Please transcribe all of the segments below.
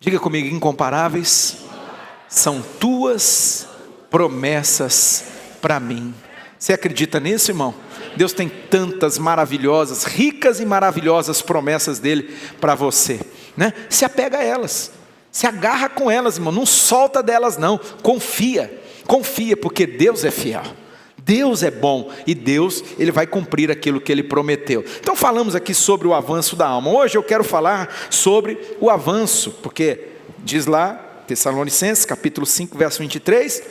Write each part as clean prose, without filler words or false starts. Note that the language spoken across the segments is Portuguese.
Diga comigo, incomparáveis são tuas promessas para mim. Você acredita nisso, irmão? Deus tem tantas maravilhosas, ricas e maravilhosas promessas dele para você, né? Se apega a elas, se agarra com elas, irmão, não solta delas não, confia, porque Deus é fiel. Deus é bom e Deus, Ele vai cumprir aquilo que Ele prometeu. Então falamos aqui sobre o avanço da alma. Hoje eu quero falar sobre o avanço, porque diz lá, Tessalonicenses, capítulo 5, verso 23,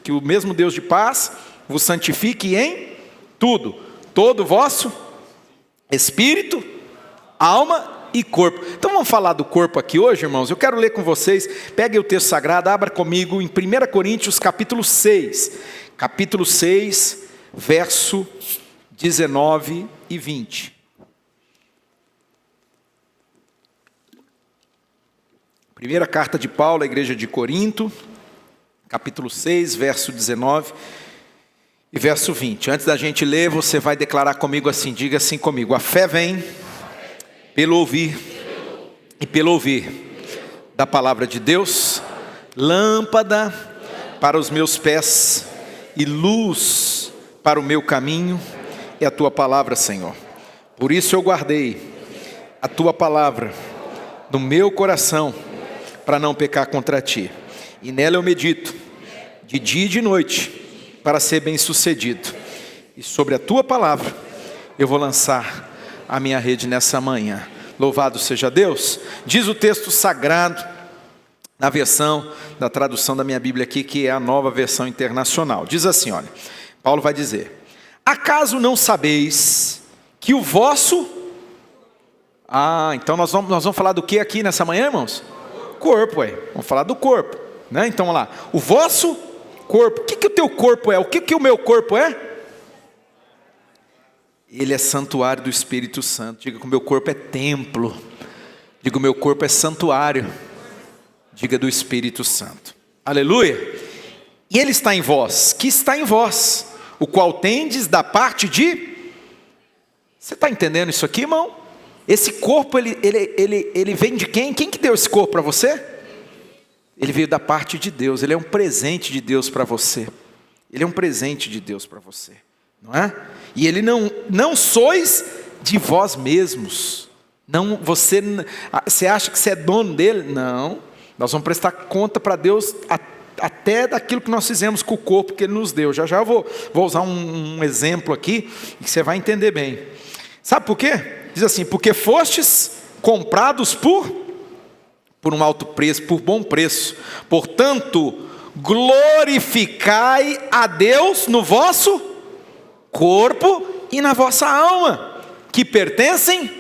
que o mesmo Deus de paz vos santifique em tudo, todo o vosso espírito, alma e corpo. Então vamos falar do corpo aqui hoje, irmãos. Eu quero ler com vocês, peguem o texto sagrado, abra comigo em 1 Coríntios capítulo 6, verso 19 e 20. Primeira carta de Paulo à igreja de Corinto, capítulo 6, verso 19 e verso 20. Antes da gente ler, você vai declarar comigo assim, diga assim comigo: a fé vem pelo ouvir, e pelo ouvir da palavra de Deus, lâmpada para os meus pés e luz para o meu caminho é a tua palavra, Senhor. Por isso eu guardei a tua palavra no meu coração, para não pecar contra ti. E nela eu medito, de dia e de noite, para ser bem sucedido. E sobre a tua palavra, eu vou lançar a minha rede nessa manhã. Louvado seja Deus. Diz o texto sagrado, na versão da tradução da minha Bíblia aqui, que é a Nova Versão Internacional. Diz assim, olha, Paulo vai dizer: acaso não sabeis que o vosso... então nós vamos falar do que aqui nessa manhã, irmãos? Corpo, vamos falar do corpo, né? Então vamos lá, o vosso corpo. O que o teu corpo é? O que o meu corpo é? Ele é santuário do Espírito Santo. Diga que o meu corpo é templo. Diga que o meu corpo é santuário. Diga do Espírito Santo. Aleluia. E ele está em vós, que está em vós, o qual tendes da parte de... Você está entendendo isso aqui, irmão? Esse corpo, ele vem de quem? Quem que deu esse corpo para você? Ele veio da parte de Deus. Ele é um presente de Deus para você. Ele é um presente de Deus para você, não é? E ele não sois de vós mesmos. Não, você acha que você é dono dele? Não. Nós vamos prestar conta para Deus até daquilo que nós fizemos com o corpo que Ele nos deu. Já eu vou usar um exemplo aqui, que você vai entender bem. Sabe por quê? Diz assim: porque fostes comprados por um alto preço, por bom preço. Portanto, glorificai a Deus no vosso corpo e na vossa alma, que pertencem...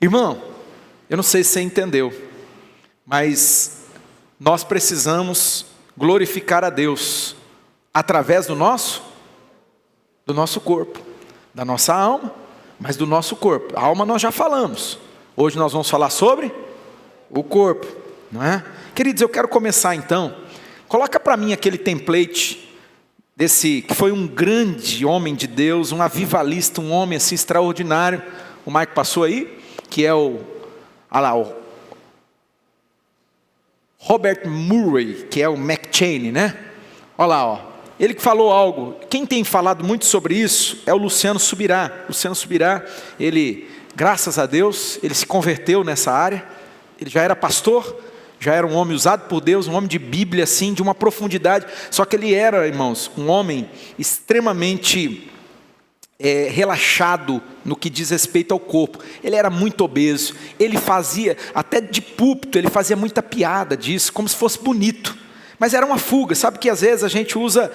Irmão, eu não sei se você entendeu, mas nós precisamos glorificar a Deus através do nosso corpo, da nossa alma, mas do nosso corpo. A alma nós já falamos. Hoje nós vamos falar sobre o corpo, não é? Queridos, eu quero começar então. Coloca para mim aquele template desse que foi um grande homem de Deus, um avivalista, um homem assim extraordinário. O Mike passou aí, que é o Robert Murray, que é o McCheyne, né? Olha lá, ele que falou algo. Quem tem falado muito sobre isso é o Luciano Subirá. Luciano Subirá, ele, graças a Deus, ele se converteu nessa área. Ele já era pastor, já era um homem usado por Deus, um homem de Bíblia, assim, de uma profundidade. Só que ele era, irmãos, um homem extremamente relaxado no que diz respeito ao corpo. Ele era muito obeso. Ele fazia, até de púlpito, ele fazia muita piada disso, como se fosse bonito. Mas era uma fuga. Sabe que às vezes a gente usa,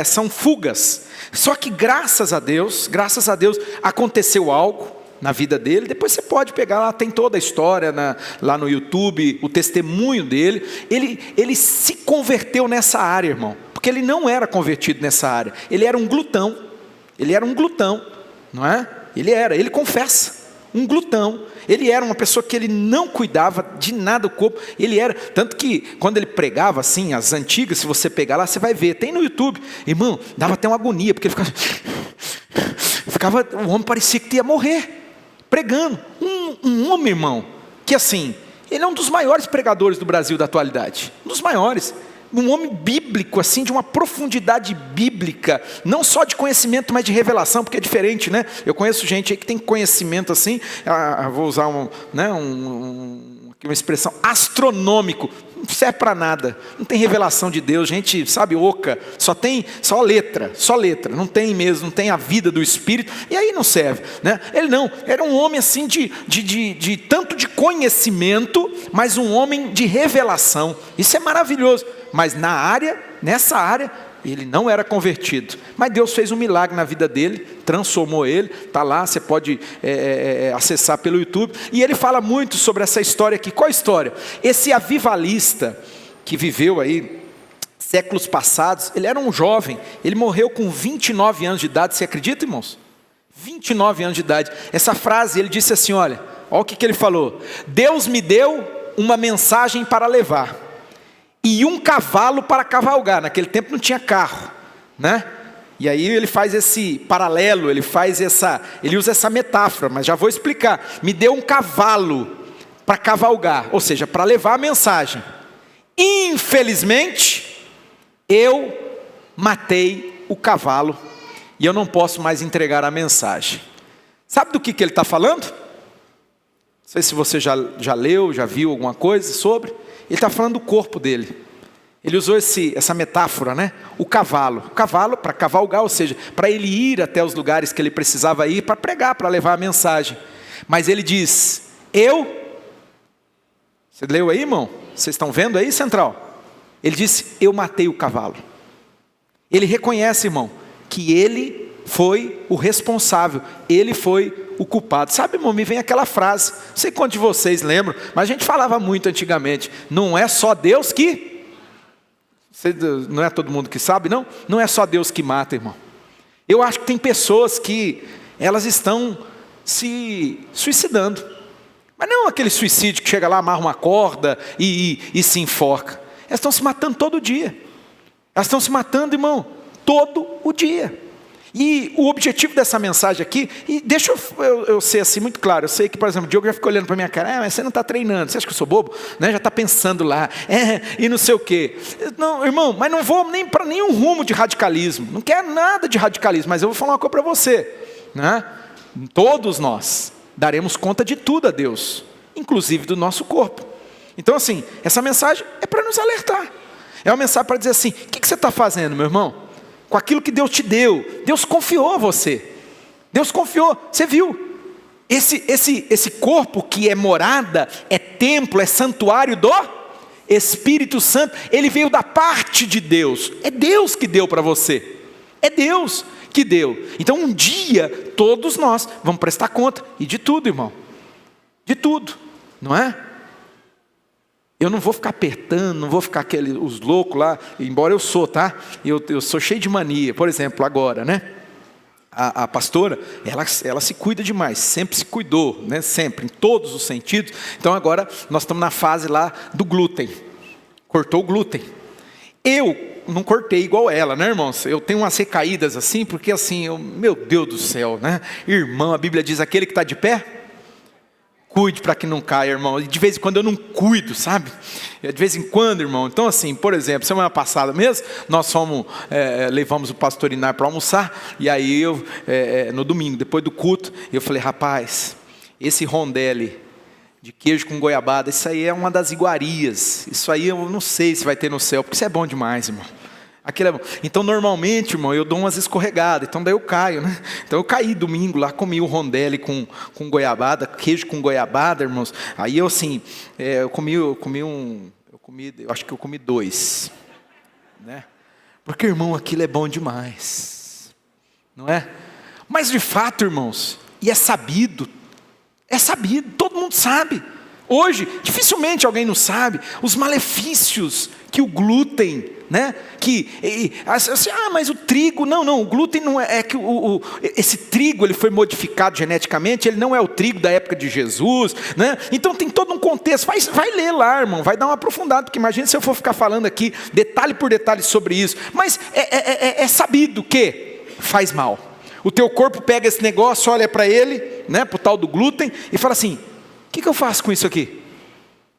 são fugas. Só que graças a Deus, aconteceu algo na vida dele. Depois você pode pegar lá, tem toda a história lá no YouTube, o testemunho dele. Ele se converteu nessa área, irmão, porque ele não era convertido nessa área. Ele era um glutão. Ele era um glutão, não é? Ele confessa, um glutão. Ele era uma pessoa que ele não cuidava de nada do corpo. Ele era, tanto que quando ele pregava assim, as antigas, se você pegar lá, você vai ver, tem no YouTube. Irmão, dava até uma agonia, porque ele ficava, o homem parecia que ia morrer, pregando. Um homem, irmão, que assim, Ele é um dos maiores pregadores do Brasil da atualidade, um dos maiores. Um homem bíblico, assim, de uma profundidade bíblica, não só de conhecimento, mas de revelação, porque é diferente, né? Eu conheço gente aí que tem conhecimento assim, vou usar uma expressão, astronômico, não serve para nada, não tem revelação de Deus, gente, sabe, oca, só letra, não tem mesmo, não tem a vida do Espírito, e aí não serve, né? Ele não, era um homem assim de tanto de conhecimento, mas um homem de revelação, isso é maravilhoso. Mas nessa área, ele não era convertido. Mas Deus fez um milagre na vida dele, transformou ele, está lá, você pode acessar pelo YouTube. E ele fala muito sobre essa história aqui. Qual a história? Esse avivalista que viveu aí séculos passados, ele era um jovem, ele morreu com 29 anos de idade, você acredita, irmãos? 29 anos de idade. Essa frase, ele disse assim, olha o que ele falou. Deus me deu uma mensagem para levar. E um cavalo para cavalgar. Naquele tempo não tinha carro, né? E aí ele faz esse paralelo, ele usa essa metáfora, mas já vou explicar. Me deu um cavalo para cavalgar, ou seja, para levar a mensagem. Infelizmente, eu matei o cavalo e eu não posso mais entregar a mensagem. Sabe do que ele está falando? Não sei se você já leu, já viu alguma coisa sobre. Ele está falando do corpo dele. Ele usou essa metáfora, né? O cavalo para cavalgar, ou seja, para ele ir até os lugares que ele precisava ir, para pregar, para levar a mensagem. Mas ele diz, você leu aí, irmão? Vocês estão vendo aí, Central? Ele disse, eu matei o cavalo. Ele reconhece, irmão, que ele foi o responsável, ele foi o culpado. Sabe, irmão, me vem aquela frase, não sei quantos de vocês lembram, mas a gente falava muito antigamente, não é só Deus que... Não é todo mundo que sabe, não? Não é só Deus que mata, irmão. Eu acho que tem pessoas que elas estão se suicidando. Mas não aquele suicídio que chega lá, amarra uma corda e se enforca. Elas estão se matando todo dia. Elas estão se matando, irmão, todo o dia. E o objetivo dessa mensagem aqui, e deixa eu ser assim muito claro, eu sei que, por exemplo, o Diogo já ficou olhando para a minha cara, mas você não está treinando, você acha que eu sou bobo? Né? Já está pensando lá, e não sei o quê. Não, irmão, mas não vou nem para nenhum rumo de radicalismo, não quero nada de radicalismo, mas eu vou falar uma coisa para você, né? Todos nós daremos conta de tudo a Deus, inclusive do nosso corpo. Então assim, essa mensagem é para nos alertar, é uma mensagem para dizer assim, o que você está fazendo, meu irmão? Com aquilo que Deus te deu, Deus confiou a você, Deus confiou, você viu, esse corpo que é morada, é templo, é santuário do Espírito Santo, ele veio da parte de Deus, é Deus que deu para você, é Deus que deu. Então um dia, todos nós vamos prestar conta, e de tudo, irmão, de tudo, não é? Eu não vou ficar apertando, não vou ficar os loucos lá, embora eu sou, tá? Eu sou cheio de mania, por exemplo, agora, né? A pastora, ela se cuida demais, sempre se cuidou, né? Sempre, em todos os sentidos. Então agora nós estamos na fase lá do glúten, cortou o glúten. Eu não cortei igual ela, né, irmãos? Eu tenho umas recaídas assim, porque assim, meu Deus do céu, né? Irmão, a Bíblia diz, aquele que está de pé, cuide para que não caia, irmão. E de vez em quando eu não cuido, sabe? De vez em quando, irmão. Então assim, por exemplo, semana passada mesmo, nós levamos o pastor Inar para almoçar. E aí eu, no domingo, depois do culto, eu falei, rapaz, esse rondelli de queijo com goiabada, isso aí é uma das iguarias. Isso aí eu não sei se vai ter no céu, porque isso é bom demais, irmão. Aquilo é bom. Então normalmente, irmão, eu dou umas escorregadas, então daí eu caio, né? Então eu caí domingo lá, comi o rondelli com goiabada, queijo com goiabada, irmãos. Aí eu assim, eu acho que eu comi 2, né? Porque, irmão, aquilo é bom demais, não é? Mas de fato, irmãos, e é sabido, todo mundo sabe. Hoje, dificilmente alguém não sabe os malefícios que o glúten, né? Assim, mas o trigo, não, o glúten não é que esse trigo ele foi modificado geneticamente, ele não é o trigo da época de Jesus, né? Então tem todo um contexto, vai ler lá, irmão, vai dar uma aprofundada, porque imagina se eu for ficar falando aqui, detalhe por detalhe sobre isso, mas é sabido que faz mal. O teu corpo pega esse negócio, olha para ele, né? Para o tal do glúten, e fala assim, o que eu faço com isso aqui?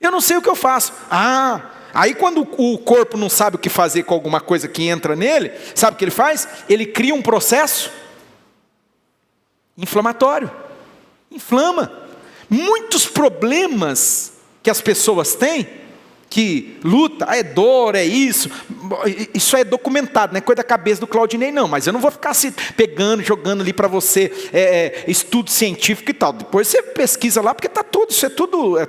Eu não sei o que eu faço. Aí quando o corpo não sabe o que fazer com alguma coisa que entra nele, sabe o que ele faz? Ele cria um processo inflamatório. Inflama. Muitos problemas que as pessoas têm, que luta, é dor, é isso é documentado, não é coisa da cabeça do Claudinei não, mas eu não vou ficar se pegando, jogando ali para você, estudo científico e tal, depois você pesquisa lá, porque está tudo, isso é tudo,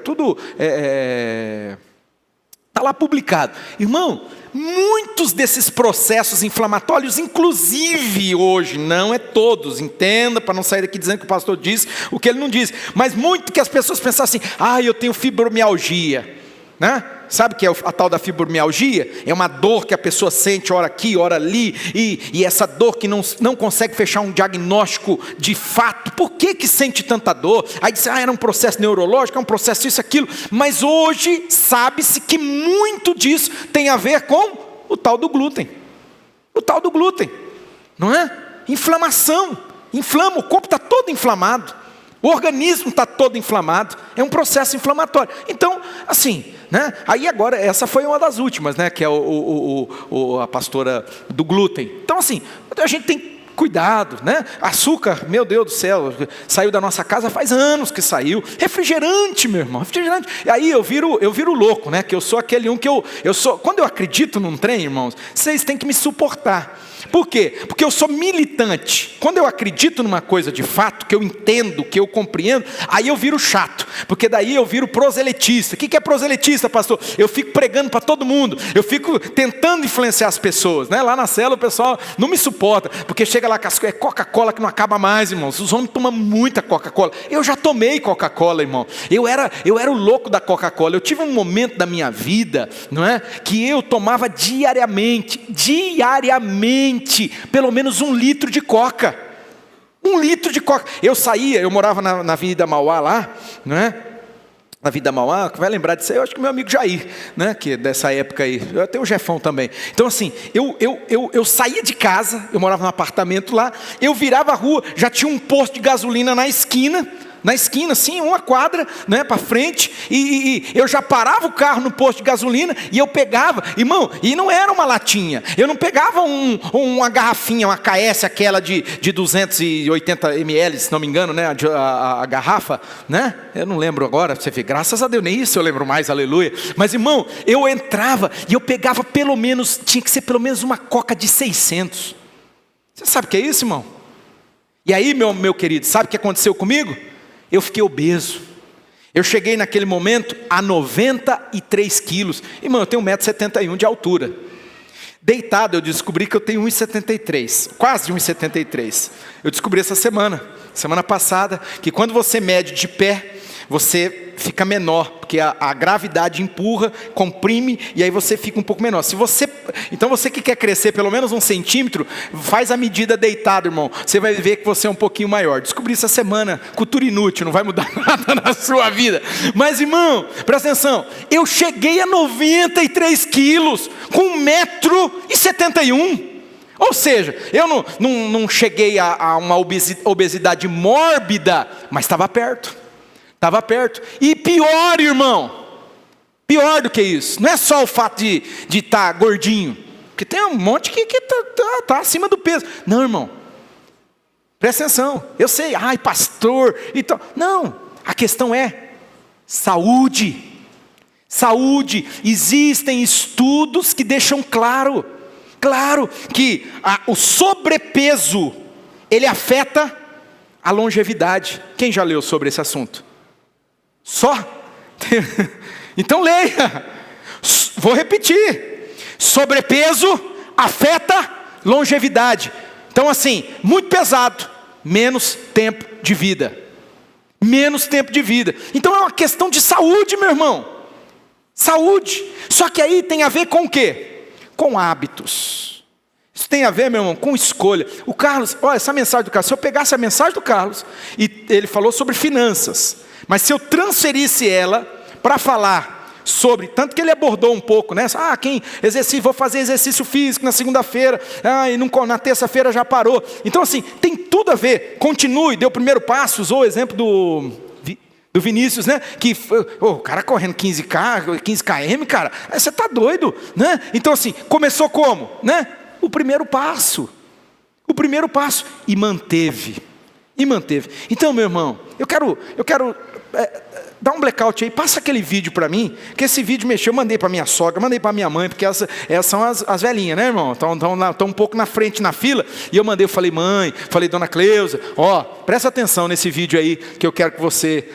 está lá publicado. Irmão, muitos desses processos inflamatórios, inclusive hoje, não é todos, entenda, para não sair daqui dizendo que o pastor disse o que ele não disse, mas muito que as pessoas pensam assim, eu tenho fibromialgia, né? Sabe o que é a tal da fibromialgia? É uma dor que a pessoa sente, ora aqui, ora ali, e essa dor que não consegue fechar um diagnóstico de fato. Por que sente tanta dor? Aí diz, era um processo neurológico, é um processo isso, aquilo. Mas hoje sabe-se que muito disso tem a ver com o tal do glúten. O tal do glúten, não é? Inflamação, inflama, o corpo está todo inflamado. O organismo está todo inflamado, é um processo inflamatório. Então, assim, né? Aí agora, essa foi uma das últimas, né? Que é a pastora do glúten. Então, assim, a gente tem cuidado, né? Açúcar, meu Deus do céu, saiu da nossa casa faz anos que saiu. Refrigerante, meu irmão, refrigerante. E aí eu viro louco, né? Que eu sou aquele que eu sou. Quando eu acredito num trem, irmãos, vocês têm que me suportar. Por quê? Porque eu sou militante. Quando eu acredito numa coisa de fato, que eu entendo, que eu compreendo, aí eu viro chato. Porque daí eu viro proselitista. O que é proselitista, pastor? Eu fico pregando para todo mundo. Eu fico tentando influenciar as pessoas, né? Lá na célula o pessoal não me suporta. Porque chega lá, é Coca-Cola que não acaba mais, irmãos. Os homens tomam muita Coca-Cola. Eu já tomei Coca-Cola, irmão. Eu era o louco da Coca-Cola. Eu tive um momento da minha vida, não é? Que eu tomava diariamente, pelo menos 1 litro de coca. 1 litro de coca. Eu morava na Avenida Mauá lá, não é? Na Avenida Mauá, vai lembrar disso aí, eu acho que meu amigo Jair, né? Que dessa época aí, eu tenho o Jefão também. Então assim, eu saía de casa, eu morava num apartamento lá, eu virava a rua, já tinha um posto de gasolina na esquina, assim, 1 quadra, né, para frente, e eu já parava o carro no posto de gasolina, e eu pegava, irmão, e não era uma latinha, eu não pegava uma garrafinha, uma KS, aquela de 280 ml, se não me engano, né, a garrafa, né, eu não lembro agora, você vê, graças a Deus, nem isso eu lembro mais, aleluia, mas irmão, eu entrava, e eu pegava tinha que ser pelo menos uma coca de 600, você sabe o que é isso, irmão? E aí, meu querido, sabe o que aconteceu comigo? Eu fiquei obeso. Eu cheguei naquele momento a 93 quilos. Irmão, eu tenho 1,71 m de altura. Deitado, eu descobri que eu tenho 1,73 m. Quase 1,73 m. Eu descobri essa semana passada, que quando você mede de pé, você fica menor, porque a gravidade empurra, comprime, e aí você fica um pouco menor. Então você que quer crescer pelo menos 1 centímetro, faz a medida deitado, irmão. Você vai ver que você é um pouquinho maior. Descobri essa semana, cultura inútil, não vai mudar nada na sua vida. Mas irmão, presta atenção, eu cheguei a 93 quilos, com 1,71 m. Ou seja, eu não cheguei a uma obesidade mórbida, mas estava perto. Estava perto. E pior, irmão, pior do que isso, não é só o fato de estar gordinho, porque tem um monte que tá acima do peso. Não, irmão, presta atenção, eu sei, pastor e tal. Não, a questão é saúde. Saúde, existem estudos que deixam claro que o sobrepeso, ele afeta a longevidade. Quem já leu sobre esse assunto? Só? Então leia. Vou repetir. Sobrepeso afeta longevidade. Então assim, muito pesado, menos tempo de vida. Menos tempo de vida. Então é uma questão de saúde, meu irmão. Saúde. Só que aí tem a ver com o quê? Com hábitos. Isso tem a ver, meu irmão, com escolha. O Carlos, olha, essa mensagem do Carlos, se eu pegasse a mensagem do Carlos, e ele falou sobre finanças, mas se eu transferisse ela para falar sobre, tanto que ele abordou um pouco, né? Vou fazer exercício físico na segunda-feira, e na terça-feira já parou. Então assim, tem tudo a ver. Continue, dê o primeiro passo, usou o exemplo Do Vinícius, né? Que o cara correndo 15 km, cara, você tá doido, né? Então assim, começou como, né? O primeiro passo, e manteve. Então, meu irmão, eu quero dar um blackout aí, passa aquele vídeo para mim, que esse vídeo mexeu, eu mandei para minha sogra, mandei para minha mãe, porque elas são as velhinhas, né, irmão? Estão um pouco na frente na fila, e eu falei, mãe, falei, dona Cleusa, presta atenção nesse vídeo aí, que eu quero que você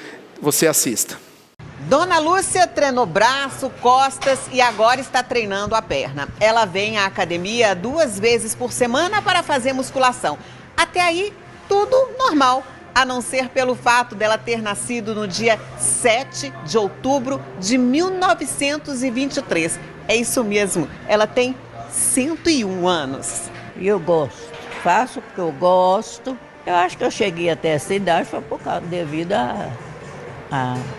assista. Dona Lúcia treinou braço, costas e agora está treinando a perna. Ela vem à academia 2 vezes por semana para fazer musculação. Até aí, tudo normal, a não ser pelo fato dela ter nascido no dia 7 de outubro de 1923. É isso mesmo, ela tem 101 anos. E eu gosto, faço porque eu gosto. Eu acho que eu cheguei até essa idade foi por causa devido a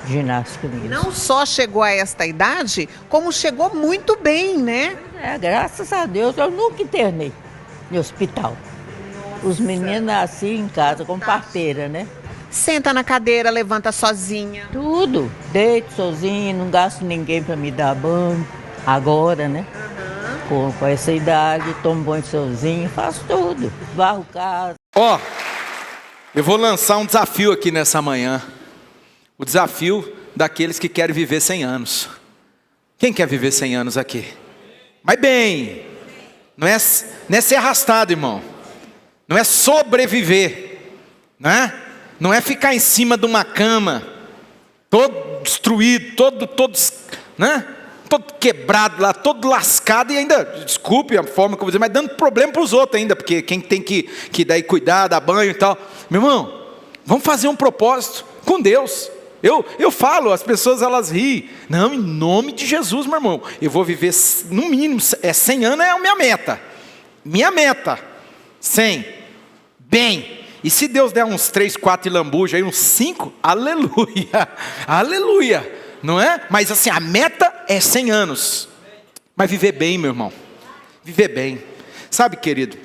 ginástica mesmo. Não só chegou a esta idade, como chegou muito bem, né? Graças a Deus eu nunca internei no hospital. Os meninos nasciam em casa com parteira, né? Senta na cadeira, levanta sozinha. Tudo, deito sozinho, não gasto ninguém para me dar banho. Agora, né? Com essa idade, tomo banho sozinho, faço tudo. Varro casa. Eu vou lançar um desafio aqui nessa manhã. O desafio daqueles que querem viver 100 anos. Quem quer viver 100 anos aqui? Mas bem, não é ser arrastado, irmão. Não é sobreviver, né? Não é ficar em cima de uma cama, todo destruído, todo, né? Todo quebrado lá, todo lascado e ainda, desculpe a forma que eu vou dizer, mas dando problema para os outros ainda, porque quem tem que daí cuidar, dar banho e tal. Meu irmão, vamos fazer um propósito com Deus. Eu falo, as pessoas elas riem. Não, em nome de Jesus, meu irmão, eu vou viver no mínimo, 100 anos é a minha meta. Minha meta, 100. Bem, e se Deus der uns 3, 4 lambuja aí, uns 5, aleluia, aleluia, não é? Mas assim, a meta é 100 anos. Mas viver bem, meu irmão, viver bem. Sabe, querido,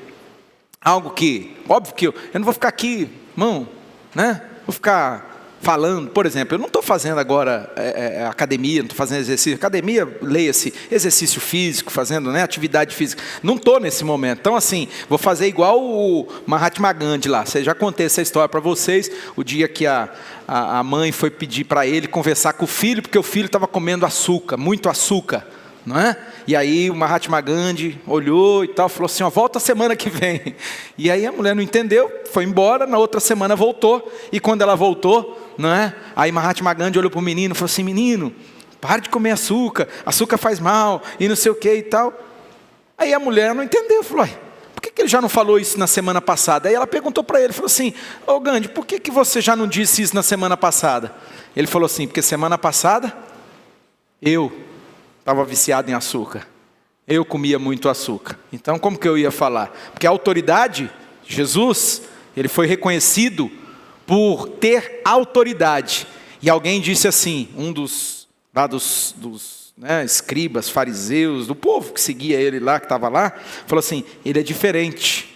algo que, óbvio que eu não vou ficar aqui, irmão, né? Vou ficar falando, por exemplo, eu não estou fazendo agora academia, não estou fazendo exercício. Academia, leia-se, exercício físico, fazendo, né, atividade física. Não estou nesse momento. Então, assim, vou fazer igual o Mahatma Gandhi lá. Já contei essa história para vocês. O dia que a mãe foi pedir para ele conversar com o filho, porque o filho estava comendo açúcar, muito açúcar. Não é? E aí o Mahatma Gandhi olhou e tal, falou assim, volta semana que vem. E aí a mulher não entendeu, foi embora, na outra semana voltou, e quando ela voltou, não é? Aí Mahatma Gandhi olhou para o menino e falou assim, menino, para de comer açúcar faz mal, e não sei o que e tal. Aí a mulher não entendeu, falou, por que ele já não falou isso na semana passada? Aí ela perguntou para ele, falou assim, Gandhi, por que você já não disse isso na semana passada? Ele falou assim, porque semana passada, eu estava viciado em açúcar. Eu comia muito açúcar. Então, como que eu ia falar? Porque a autoridade, Jesus, ele foi reconhecido por ter autoridade. E alguém disse assim, um dos escribas, fariseus, do povo que seguia ele lá, que estava lá, falou assim, ele é diferente.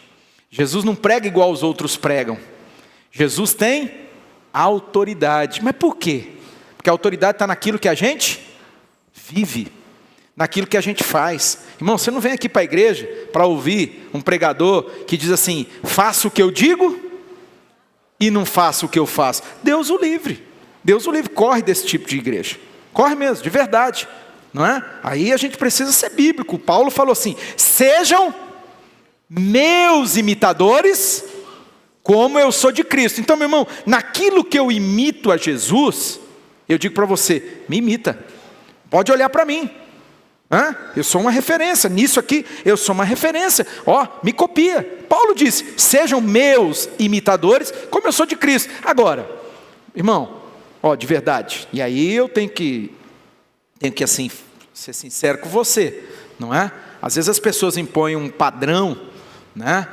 Jesus não prega igual os outros pregam. Jesus tem autoridade. Mas por quê? Porque a autoridade está naquilo que a gente vive, naquilo que a gente faz. Irmão, você não vem aqui para a igreja para ouvir um pregador que diz assim, faça o que eu digo e não faça o que eu faço. Deus o livre, corre desse tipo de igreja, corre mesmo, de verdade, não é? Aí a gente precisa ser bíblico. Paulo falou assim, sejam meus imitadores, como eu sou de Cristo. Então, meu irmão, naquilo que eu imito a Jesus, eu digo para você, me imita, pode olhar para mim. Eu sou uma referência, nisso aqui eu sou uma referência, me copia. Paulo disse, sejam meus imitadores, como eu sou de Cristo. Agora, irmão, de verdade, e aí eu tenho que assim, ser sincero com você, não é? Às vezes as pessoas impõem um padrão, né?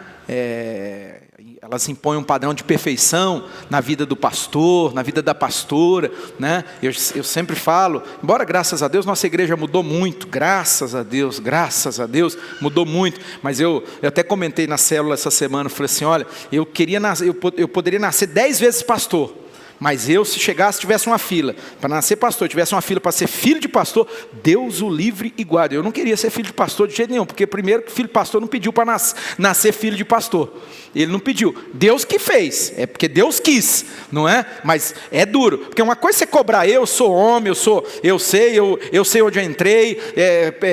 Elas impõem um padrão de perfeição na vida do pastor, na vida da pastora, né? Eu sempre falo, embora graças a Deus nossa igreja mudou muito, graças a Deus mudou muito, mas eu até comentei na célula essa semana, falei assim, olha, eu poderia nascer 10 vezes pastor, Mas eu, se chegasse, tivesse uma fila para nascer pastor, tivesse uma fila para ser filho de pastor, Deus o livre e guarde. Eu não queria ser filho de pastor de jeito nenhum, porque primeiro que filho de pastor não pediu para nascer filho de pastor. Ele não pediu. Deus que fez, é porque Deus quis, não é? Mas é duro, porque uma coisa é você cobrar, eu sou homem, eu sei onde eu entrei.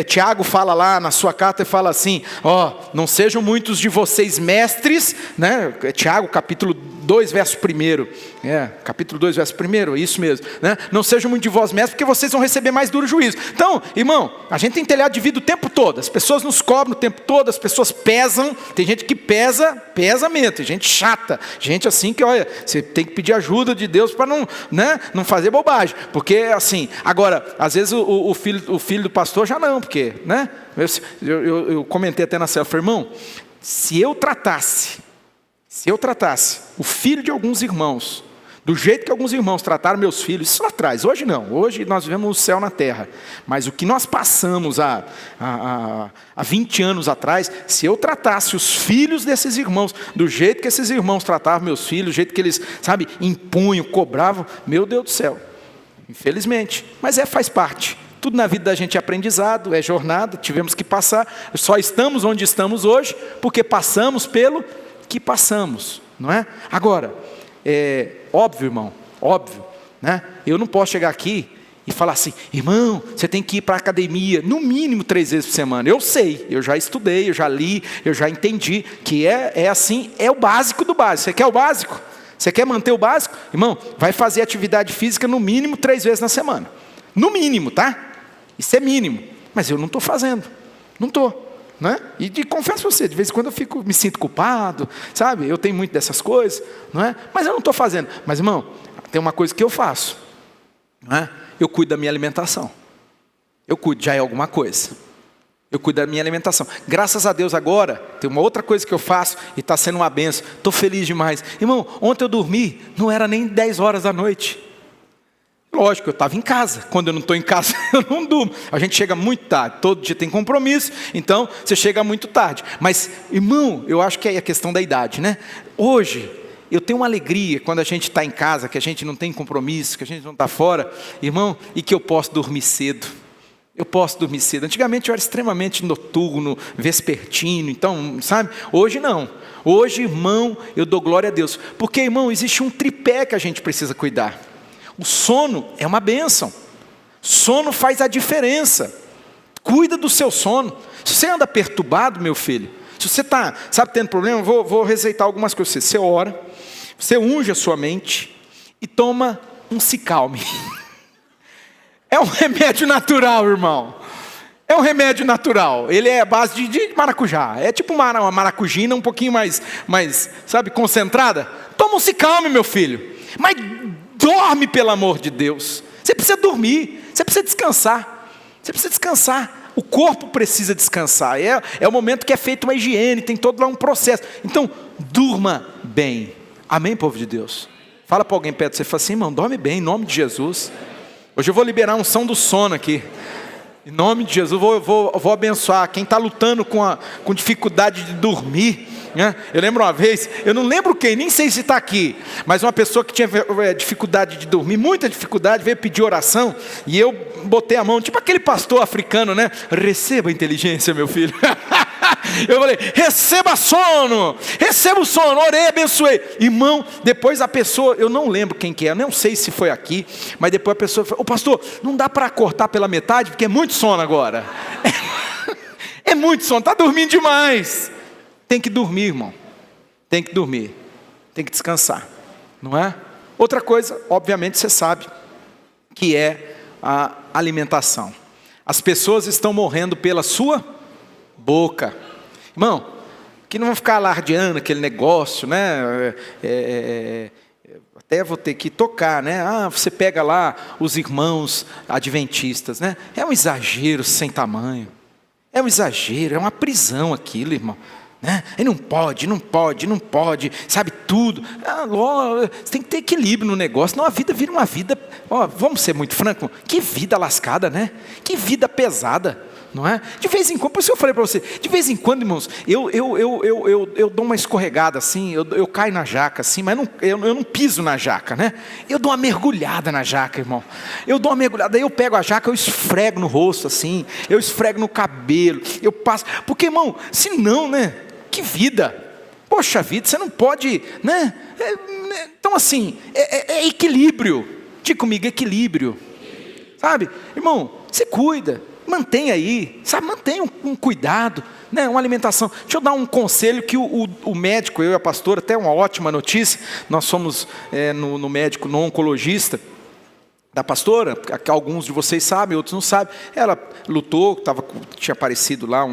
Tiago fala lá na sua carta e fala assim, não sejam muitos de vocês mestres, né? Tiago capítulo 2, verso 1. Capítulo 2, verso 1, isso mesmo, né? Não sejam muito de vós mestres, porque vocês vão receber mais duro juízo. Então, irmão, a gente tem telhado de vidro o tempo todo, as pessoas nos cobram o tempo todo, as pessoas pesam, tem gente que pesa mesmo, tem gente chata, gente assim que, olha, você tem que pedir ajuda de Deus para não fazer bobagem, porque assim, agora, às vezes o filho do pastor já não, porque, né? Eu comentei até na célula, irmão, se eu tratasse o filho de alguns irmãos, do jeito que alguns irmãos trataram meus filhos, isso lá atrás, hoje não, hoje nós vivemos o céu na terra, mas o que nós passamos há 20 anos atrás, se eu tratasse os filhos desses irmãos, do jeito que esses irmãos tratavam meus filhos, do jeito que eles, impunham, cobravam, meu Deus do céu, infelizmente, mas faz parte. Tudo na vida da gente é aprendizado, é jornada, tivemos que passar, só estamos onde estamos hoje, porque passamos pelo que passamos, não é? Agora, óbvio, irmão, óbvio, né? Eu não posso chegar aqui e falar assim, irmão, você tem que ir para a academia, no mínimo 3 vezes por semana. Eu sei, eu já estudei, eu já li, eu já entendi, que é assim, é o básico do básico. Você quer o básico? Você quer manter o básico? Irmão, vai fazer atividade física no mínimo 3 vezes na semana. No mínimo, tá? Isso é mínimo, mas eu não estou fazendo, não estou. Né? E confesso a você, de vez em quando eu me sinto culpado, sabe? Eu tenho muito dessas coisas, não é? Mas eu não estou fazendo. Mas, irmão, tem uma coisa que eu faço, não é? Eu cuido da minha alimentação. Eu cuido, já é alguma coisa. Eu cuido da minha alimentação. Graças a Deus agora, tem uma outra coisa que eu faço e está sendo uma benção. Estou feliz demais. Irmão, ontem eu dormi, não era nem 10 horas da noite. Lógico, eu estava em casa. Quando eu não estou em casa, eu não durmo. A gente chega muito tarde. Todo dia tem compromisso, então você chega muito tarde. Mas, irmão, eu acho que é a questão da idade, né? Hoje, eu tenho uma alegria quando a gente está em casa, que a gente não tem compromisso, que a gente não está fora, irmão, e que eu posso dormir cedo. Eu posso dormir cedo. Antigamente eu era extremamente noturno, vespertino, então, sabe? Hoje não. Hoje, irmão, eu dou glória a Deus. Porque, irmão, existe um tripé que a gente precisa cuidar. O sono é uma bênção. Sono faz a diferença. Cuida do seu sono. Se você anda perturbado, meu filho, se você está, tendo problema, vou receitar algumas coisas. Você ora, você unge a sua mente e toma um Cicalme. É um remédio natural, irmão. É um remédio natural. Ele é a base de maracujá. É tipo uma maracujina um pouquinho mais, concentrada. Toma um Cicalme, meu filho. Mas dorme, pelo amor de Deus. Você precisa dormir. Você precisa descansar. Você precisa descansar. O corpo precisa descansar. É o momento que é feita uma higiene. Tem todo lá um processo. Então, durma bem. Amém, povo de Deus? Fala para alguém perto de você. Fala assim, irmão, dorme bem, em nome de Jesus. Hoje eu vou liberar a unção do sono aqui. Em nome de Jesus, vou abençoar quem está lutando com dificuldade de dormir. Né? Eu lembro uma vez, eu não lembro quem, nem sei se está aqui, mas uma pessoa que tinha dificuldade de dormir, muita dificuldade, veio pedir oração, e eu botei a mão, tipo aquele pastor africano, né? Receba a inteligência, meu filho. Eu falei, receba sono, receba o sono, orei, abençoei. Irmão, depois a pessoa, eu não lembro quem que é, eu não sei se foi aqui, mas depois a pessoa falou, pastor, não dá para cortar pela metade, porque é muito sono agora. É muito sono, está dormindo demais. Tem que dormir, irmão, tem que dormir, tem que descansar, não é? Outra coisa, obviamente você sabe, que é a alimentação. As pessoas estão morrendo pela sua boca. Irmão, que não vão ficar alardeando aquele negócio, né? Até vou ter que tocar, né? Você pega lá os irmãos adventistas, né? É um exagero sem tamanho. É um exagero, é uma prisão aquilo, irmão. Né? E não pode, sabe tudo. Você tem que ter equilíbrio no negócio, senão a vida vira uma vida, vamos ser muito francos, que vida lascada, né? Que vida pesada. não é? De vez em quando, por isso eu falei para você, de vez em quando, irmãos, eu dou uma escorregada assim, eu caio na jaca assim, mas eu não piso na jaca, né? Eu dou uma mergulhada na jaca, irmão. Eu dou uma mergulhada, aí eu pego a jaca, eu esfrego no rosto assim, eu esfrego no cabelo, eu passo, porque, irmão, se não, né? Que vida! Poxa vida, você não pode, né? Então assim, é equilíbrio. Diga comigo, equilíbrio. Sabe? Irmão, você cuida, mantenha aí, sabe? Mantenha um cuidado, né? Uma alimentação. Deixa eu dar um conselho que o médico, eu e a pastora, até uma ótima notícia, nós somos no médico, no oncologista da pastora, que alguns de vocês sabem, outros não sabem. Ela lutou, tinha aparecido lá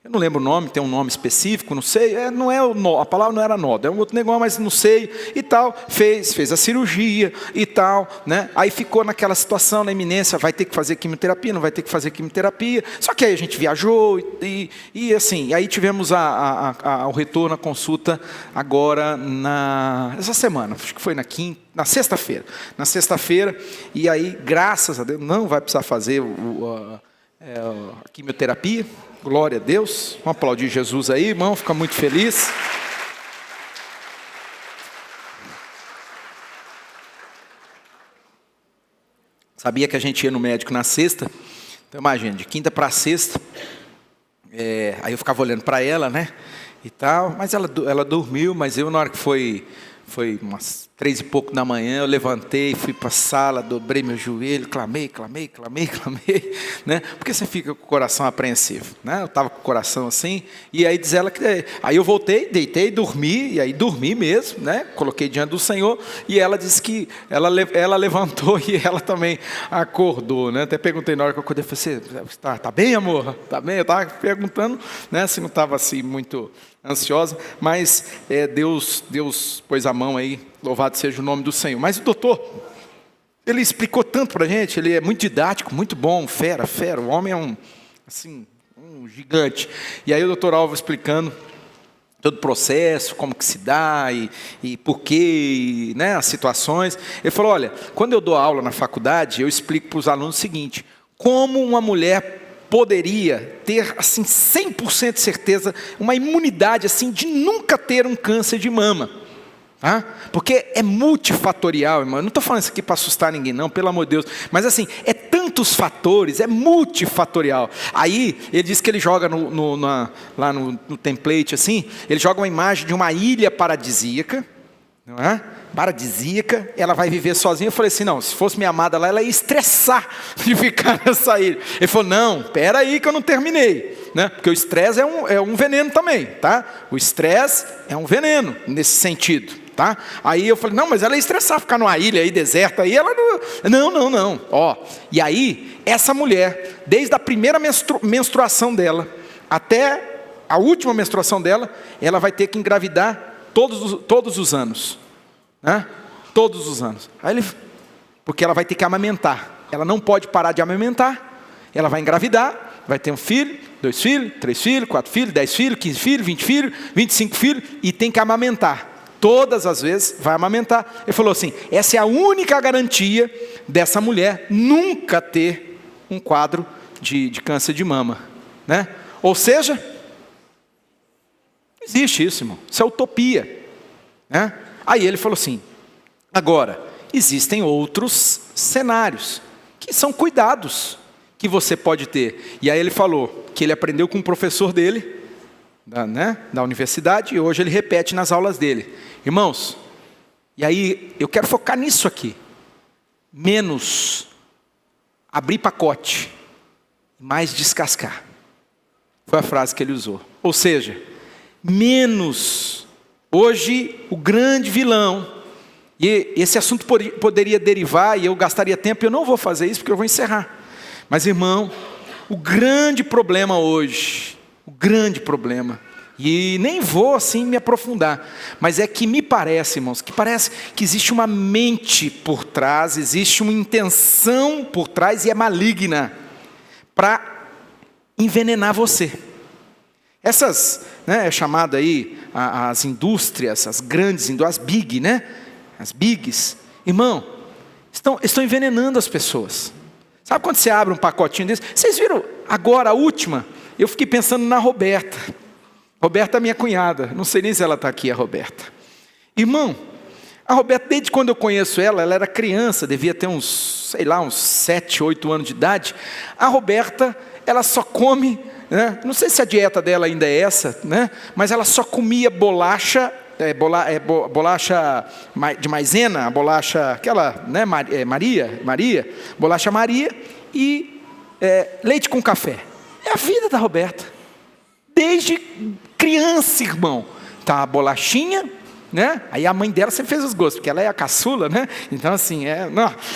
eu não lembro o nome, tem um nome específico, não sei, a palavra não era nódo, é um outro negócio, mas não sei, e tal, fez a cirurgia, e tal, né? Aí ficou naquela situação, na iminência, vai ter que fazer quimioterapia, não vai ter que fazer quimioterapia, só que aí a gente viajou, e assim, aí tivemos o retorno, a consulta, agora, essa semana, acho que foi na sexta-feira, e aí, graças a Deus, não vai precisar fazer a quimioterapia. Glória a Deus, vamos aplaudir Jesus aí, irmão, fica muito feliz. Sabia que a gente ia no médico na sexta, então imagina, de quinta para sexta, aí eu ficava olhando para ela, né, e tal, mas ela dormiu, mas eu na hora que foi umas 3 e pouco da manhã, eu levantei, fui para a sala, dobrei meu joelho, clamei, né? Porque você fica com o coração apreensivo, né? Eu estava com o coração assim, e aí diz ela que... Aí eu voltei, deitei, dormi, e aí dormi mesmo, né? Coloquei diante do Senhor, e ela disse que ela levantou e ela também acordou, né? Até perguntei na hora que eu acordei, falei, você tá bem, amor? Tá bem? Eu estava perguntando, né? Se não estava assim muito ansiosa, mas Deus pôs a mão aí, louvado seja o nome do Senhor. Mas o doutor, ele explicou tanto para a gente, ele é muito didático, muito bom, fera, o homem é um gigante. E aí o doutor Alva explicando todo o processo, como que se dá, e por quê, né, as situações. Ele falou, olha, quando eu dou aula na faculdade, eu explico para os alunos o seguinte, como uma mulher poderia ter, assim, 100% de certeza, uma imunidade, assim, de nunca ter um câncer de mama. Tá? Porque é multifatorial, irmão. Eu não estou falando isso aqui para assustar ninguém, não, pelo amor de Deus. Mas, assim, é tantos fatores, é multifatorial. Aí, ele diz que ele joga lá no template, assim, ele joga uma imagem de uma ilha paradisíaca, não é? Paradisíaca, ela vai viver sozinha. Eu falei assim, não, se fosse minha amada lá, ela ia estressar de ficar nessa ilha. Ele falou, não, espera aí que eu não terminei, né? Porque o estresse é um veneno também, tá? O estresse é um veneno nesse sentido, tá? Aí eu falei, não, mas ela ia estressar, ficar numa ilha aí deserta aí, ela não, ó. E aí, essa mulher, desde a primeira menstruação dela até a última menstruação dela, ela vai ter que engravidar todos os anos. Né? Todos os anos. Porque ela vai ter que amamentar. Ela não pode parar de amamentar. Ela vai engravidar, vai ter um filho, 2 filhos, 3 filhos, 4 filhos, 10 filhos, 15 filhos, 20 filhos, 25 filhos, e tem que amamentar. Todas as vezes vai amamentar. Ele falou assim, essa é a única garantia dessa mulher nunca ter um quadro de câncer de mama, né? Ou seja, não existe isso, irmão. Isso é utopia, né? Aí ele falou assim, agora, existem outros cenários, que são cuidados que você pode ter. E aí ele falou que ele aprendeu com um professor dele, da universidade, e hoje ele repete nas aulas dele. Irmãos, e aí eu quero focar nisso aqui. Menos abrir pacote, mais descascar. Foi a frase que ele usou. Ou seja, menos... Hoje, o grande vilão, e esse assunto poderia derivar, e eu gastaria tempo, e eu não vou fazer isso, porque eu vou encerrar. Mas, irmão, o grande problema hoje, e nem vou assim me aprofundar, mas é que me parece, irmãos, que existe uma mente por trás, existe uma intenção por trás, e é maligna, para envenenar você. Essas, né, é chamado aí as indústrias, as grandes indústrias, as big, né? As bigs, irmão, estão envenenando as pessoas. Sabe quando você abre um pacotinho desse? Vocês viram agora a última? Eu fiquei pensando na Roberta. Roberta é minha cunhada. Não sei nem se ela está aqui, a Roberta. Irmão, a Roberta, desde quando eu conheço ela era criança, devia ter uns 7, 8 anos de idade. A Roberta, ela só come, né? Não sei se a dieta dela ainda é essa, né? Mas ela só comia bolacha, bolacha de maisena, bolacha, aquela, né? Maria, bolacha Maria e leite com café. É a vida da Roberta. Desde criança, irmão. Tá a bolachinha, né? Aí a mãe dela sempre fez os gostos, porque ela é a caçula, né? Então assim,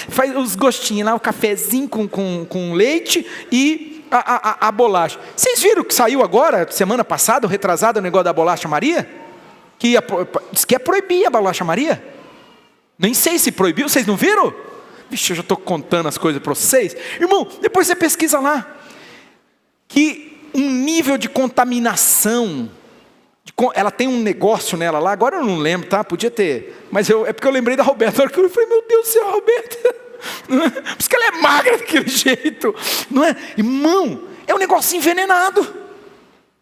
faz os gostinhos lá, o cafezinho com leite e a bolacha. Vocês viram que saiu agora, semana passada, o retrasado, o negócio da bolacha Maria? Diz que ia proibir a bolacha Maria. Nem sei se proibiu, vocês não viram? Vixe, eu já estou contando as coisas para vocês. Irmão, depois você pesquisa lá. Que um nível de contaminação, ela tem um negócio nela lá, agora eu não lembro, tá? Podia ter, mas é porque eu lembrei da Roberta, na hora que eu falei, meu Deus do céu, Roberta, não é? Por isso que ela é magra daquele jeito, não é? Irmão, é um negócio envenenado,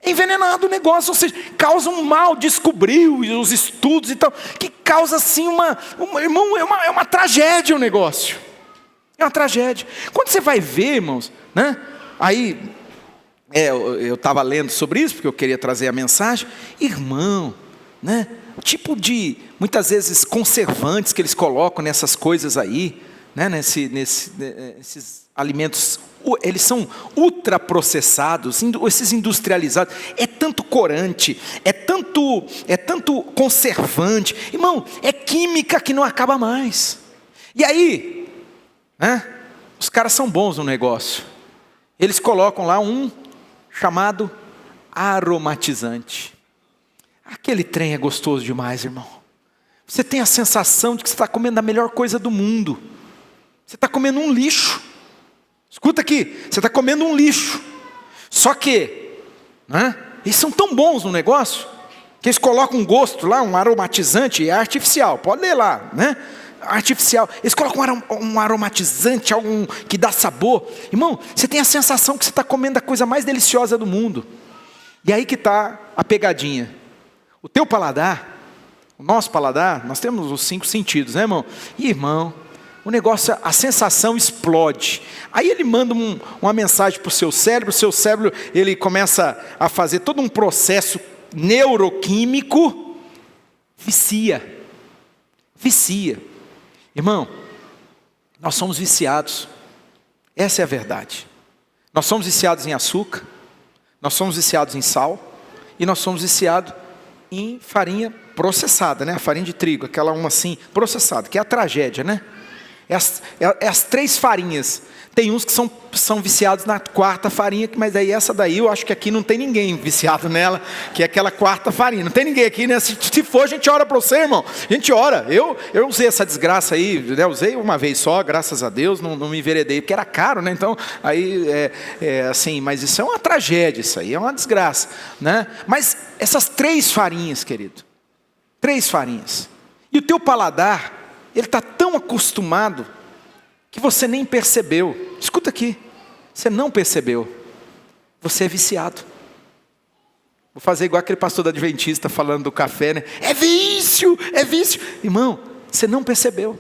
é envenenado o negócio, ou seja, causa um mal, descobriu os estudos e tal, que causa assim irmão, é uma tragédia o negócio, é uma tragédia. Quando você vai ver, irmãos, né? Aí, eu estava lendo sobre isso, porque eu queria trazer a mensagem. Irmão, né? Tipo de, muitas vezes, conservantes que eles colocam nessas coisas aí, né? Nesses alimentos, eles são ultraprocessados, esses industrializados. É tanto corante, é tanto conservante. Irmão, é química que não acaba mais. E aí, né? Os caras são bons no negócio. Eles colocam lá um chamado aromatizante. Aquele trem é gostoso demais, irmão. Você tem a sensação de que você está comendo a melhor coisa do mundo. Você está comendo um lixo. Escuta aqui, você está comendo um lixo. Só que, né, eles são tão bons no negócio, que eles colocam um gosto lá, um aromatizante, é artificial, pode ler lá, né? Artificial, eles colocam um aromatizante, algo que dá sabor. Irmão, você tem a sensação que você está comendo a coisa mais deliciosa do mundo. E aí que está a pegadinha. O teu paladar, o nosso paladar, nós temos os 5 sentidos, né, irmão? E, irmão, o negócio, a sensação explode. Aí ele manda uma mensagem para o seu cérebro, ele começa a fazer todo um processo neuroquímico, vicia. Irmão, nós somos viciados, essa é a verdade. Nós somos viciados em açúcar, nós somos viciados em sal, e nós somos viciados em farinha processada, né? A farinha de trigo, aquela uma assim, processada, que é a tragédia, né? É as 3 farinhas. Tem uns que são viciados na 4ª farinha, mas aí essa daí eu acho que aqui não tem ninguém viciado nela, que é aquela 4ª farinha. Não tem ninguém aqui, né? Se for, a gente ora para você, irmão. A gente ora. Eu usei essa desgraça aí, né? Usei uma vez só, graças a Deus, não me enveredei, porque era caro, né? Então, aí, assim, mas isso é uma tragédia, isso aí é uma desgraça, né? Mas essas 3 farinhas, querido, 3 farinhas. E o teu paladar, ele está tão acostumado que você nem percebeu. Escuta aqui, você não percebeu. Você é viciado. Vou fazer igual aquele pastor da Adventista falando do café, né? É vício. Irmão, você não percebeu.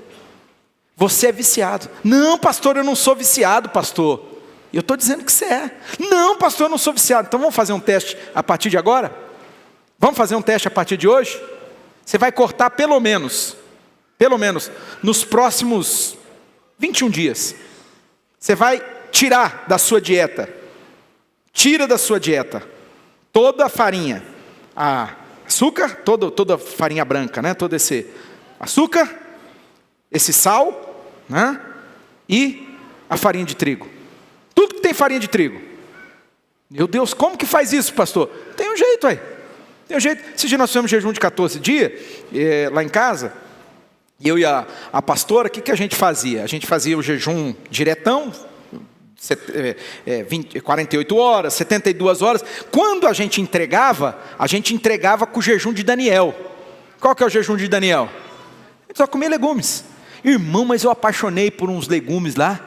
Você é viciado. Não, pastor, eu não sou viciado, pastor. Eu estou dizendo que você é. Não, pastor, eu não sou viciado. Então vamos fazer um teste a partir de agora? Vamos fazer um teste a partir de hoje? Você vai cortar pelo menos, nos próximos 21 dias. Você vai tirar da sua dieta. Tira da sua dieta toda a farinha, açúcar, toda a farinha branca, né? Todo esse açúcar, esse sal, né? E a farinha de trigo. Tudo que tem farinha de trigo. Meu Deus, como que faz isso, pastor? Tem um jeito aí. Tem um jeito. Esse dia nós fizemos jejum de 14 dias, lá em casa. E eu e a pastora, o que a gente fazia? A gente fazia o jejum diretão, 48 horas, 72 horas. Quando a gente entregava com o jejum de Daniel. Qual que é o jejum de Daniel? Ele só comia legumes. Irmão, mas eu apaixonei por uns legumes lá.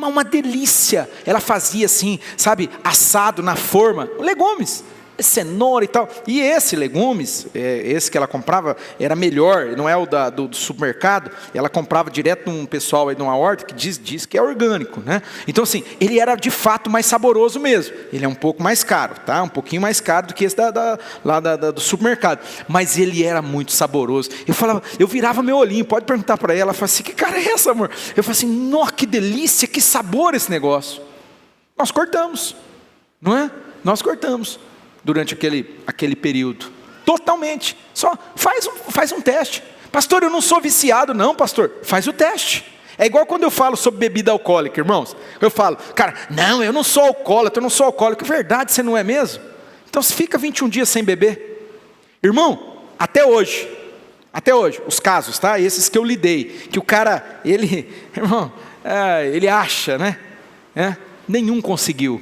uma delícia. Ela fazia assim, sabe, assado na forma, legumes, cenoura e tal. E esse legumes, esse que ela comprava, era melhor, não é o do supermercado. Ela comprava direto de um pessoal aí de uma horta que diz que é orgânico, né? Então assim, ele era de fato mais saboroso mesmo. Ele é um pouco mais caro, tá? Um pouquinho mais caro do que esse do supermercado. Mas ele era muito saboroso. Eu virava meu olhinho, pode perguntar para ela. Ela falava assim, que cara é essa, amor? Eu falei assim, nossa, que delícia, que sabor esse negócio. Nós cortamos, não é? Nós cortamos. Durante aquele período, totalmente, só faz um teste. Pastor, eu não sou viciado. Não, pastor, faz o teste. É igual quando eu falo sobre bebida alcoólica, irmãos. Eu falo, cara, não, eu não sou alcoólatra, eu não sou alcoólico. Verdade, você não é mesmo? Então você fica 21 dias sem beber. Irmão, até hoje, os casos, tá? Esses que eu lidei, que o cara, irmão, ele acha, né? Nenhum conseguiu.